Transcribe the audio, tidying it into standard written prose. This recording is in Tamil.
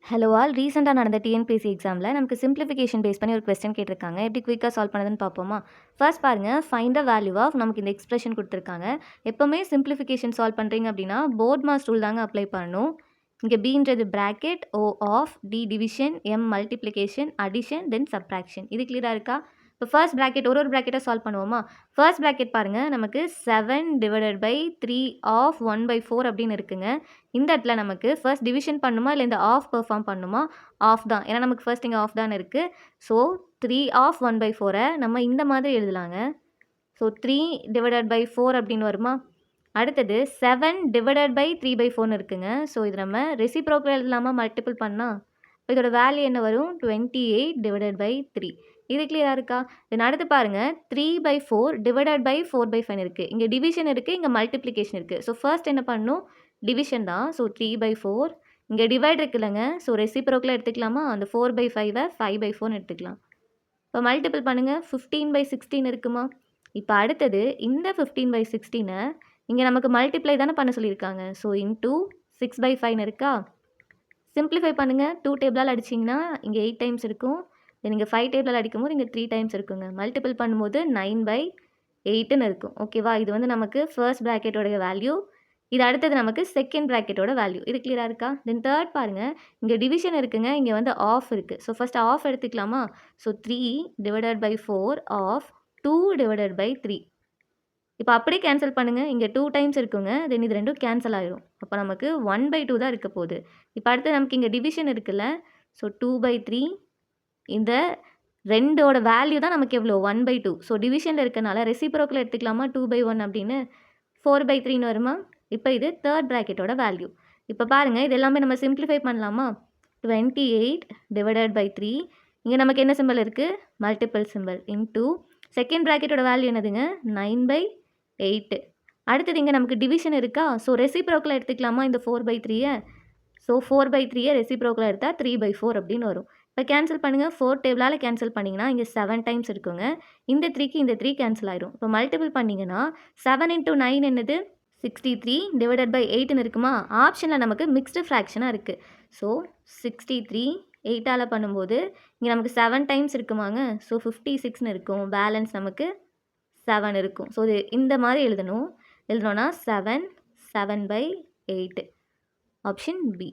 ஹலோ ஆல் ரீசெண்டாக நடந்த டிஎன்பிஎஸ்சி எக்ஸாமில் நமக்கு சிம்பிளிஃபிகேஷன் பேஸ் பண்ணி ஒரு கொஸ்டின் கேட்டிருக்காங்க. எப்படி குயிக்காக சால்வ் பண்ணதுன்னு பார்ப்போமா? ஃபர்ஸ்ட் பாருங்கள், ஃபைண்ட் த வேல்யூ ஆஃப் நமக்கு இந்த எக்ஸ்பிரஷன் கொடுத்துருக்காங்க. எப்போவுமே சிம்பிளிஃபிகேஷன் சால்வ் பண்ணுறீங்க அப்படின்னா போர்ட் மாஸ் ரூல் தாங்க அப்ளை பண்ணணும். இங்கே பீன்றது bracket, O of, D division, M multiplication, addition, then subtraction. இது கிளியராக இருக்கா? இப்போ ஃபர்ஸ்ட் பிராக்கெட் ஒரு பிராக்கெட்டாக சால்வ் பண்ணுவோமா? ஃபர்ஸ்ட் பிராக்கெட் பாருங்கள், நமக்கு 7/3 ஆஃப் 1/4 அப்படின்னு இருக்குங்க. இந்த இடத்துல நமக்கு ஃபர்ஸ்ட் டிவிஷன் பண்ணுமா இல்லை இந்த ஆஃப் பெர்ஃபார்ம் பண்ணுமா? ஆஃப் தான். ஏன்னா நமக்கு ஃபர்ஸ்ட் இங்கே ஆஃப் தான் இருக்குது. ஸோ 3 ஆஃப் 1/4 நம்ம இந்த மாதிரி எழுதலாங்க. ஸோ 3/4 அப்படின்னு வருமா? அடுத்தது 7/3/4 இருக்குங்க. ஸோ இது நம்ம ரெசிப்ரோக்கல் எழுதலாமா? மல்டிபிள் பண்ணால் இப்போ இதோட வேல்யூ என்ன வரும்? 28/3. இது கிளியராக இருக்கா? தென் அடுத்து பாருங்கள், 3/4/4/5 இருக்குது. இங்கே டிவிஷன் இருக்குது, இங்கே மல்டிப்ளிகேஷன் இருக்குது. ஸோ ஃபர்ஸ்ட் என்ன பண்ணணும்? டிவிஷன் தான். ஸோ 3/4. இங்கே டிவைட் இருக்குல்லங்க. ஸோ ரெசிப்ரோக்கலாக எடுத்துக்கலாமா? அந்த 4/5 5/4 எடுத்துக்கலாம். இப்போ மல்டிபிள் பண்ணுங்கள். 15/16 இருக்குமா? இப்போ அடுத்தது இந்த 15/16 இங்கே நமக்கு மல்டிப்ளை தானே பண்ண சொல்லியிருக்காங்க. ஸோ இன்டூ 6/5 இருக்கா? சிம்பிளிஃபை பண்ணுங்கள். 2 டேபிளால் அடிச்சிங்கன்னா இங்கே 8 டைம்ஸ் இருக்கும். நீங்கள் 5 டேபிளால் அடிக்கும்போது இங்கே 3 டைம்ஸ் இருக்குங்க. மல்டிபிள் பண்ணும்போது 9/8ன்னு இருக்கும். ஓகேவா? இது வந்து நமக்கு ஃபர்ஸ்ட் ப்ராக்கெட்டோடைய வேல்யூ. இது அடுத்தது நமக்கு செகண்ட் ப்ராக்கெட்டோட வேல்யூ. இது கிளியராக இருக்கா? தென் தேர்ட் பாருங்கள், இங்கே டிவிஷன் இருக்குங்க, இங்கே வந்து ஆஃப் இருக்குது. ஸோ ஃபஸ்ட் ஆஃப் எடுத்துக்கலாமா? So 3/4 of 2/3. இப்போ அப்படியே கேன்சல் பண்ணுங்கள். இங்கே 2 டைம்ஸ் இருக்குங்க. தென் இது ரெண்டும் கேன்சல் ஆயிரும். அப்போ நமக்கு 1/2 தான் இருக்க போகுது. இப்போ அடுத்து நமக்கு இங்கே டிவிஷன் இருக்குல்ல. ஸோ 2/3. இந்த ரெண்டோட வேல்யூ தான் நமக்கு எவ்வளோ? 1/2. ஸோ டிவிஷனில் இருக்கனால ரெசிப்ரோக்கல் எடுத்துக்கலாமா? 2/1 அப்படின்னு 4/3ன்னு வருமா? இப்போ இது தேர்ட் ப்ராக்கெட்டோட வேல்யூ. இப்போ பாருங்கள், இது எல்லாமே நம்ம சிம்பிளிஃபை பண்ணலாமா? 28/3. இங்கே நமக்கு என்ன சிம்பிள் இருக்குது? Multiple simple. இன்டூ செகண்ட் ப்ராக்கெட்டோட வேல்யூ என்னதுங்க? 9/8. அடுத்தது இங்கே நமக்கு டிவிஷன் இருக்கா? ஸோ ரெசிப்ரோக்கலாக எடுத்துக்கலாமா இந்த 4/3? ஸோ 4/3 ரெசிப்ரோக்கலாக எடுத்தால் 3/4 அப்படின்னு வரும். இப்போ கேன்சல் பண்ணுங்கள். 4 டேபிளால் கேன்சல் பண்ணிங்கன்னா இங்கே 7 டைம்ஸ் இருக்குங்க. இந்த 3க்கு இந்த 3 கேன்சல் ஆயிரும். இப்போ மல்டிபிள் பண்ணிங்கன்னா 7 × 9 என்னது? 63/8ன்னு இருக்குமா? ஆப்ஷனில் நமக்கு மிக்ஸ்டு ஃப்ராக்ஷனாக இருக்குது. ஸோ 63 8ஆல் பண்ணும்போது இங்கே நமக்கு 7 டைம்ஸ் இருக்குமாங்க. ஸோ 56ன்னு இருக்கும். பேலன்ஸ் நமக்கு 7 இருக்கும். ஸோ இது இந்த மாதிரி எழுதணும்னா 7/8. Option B.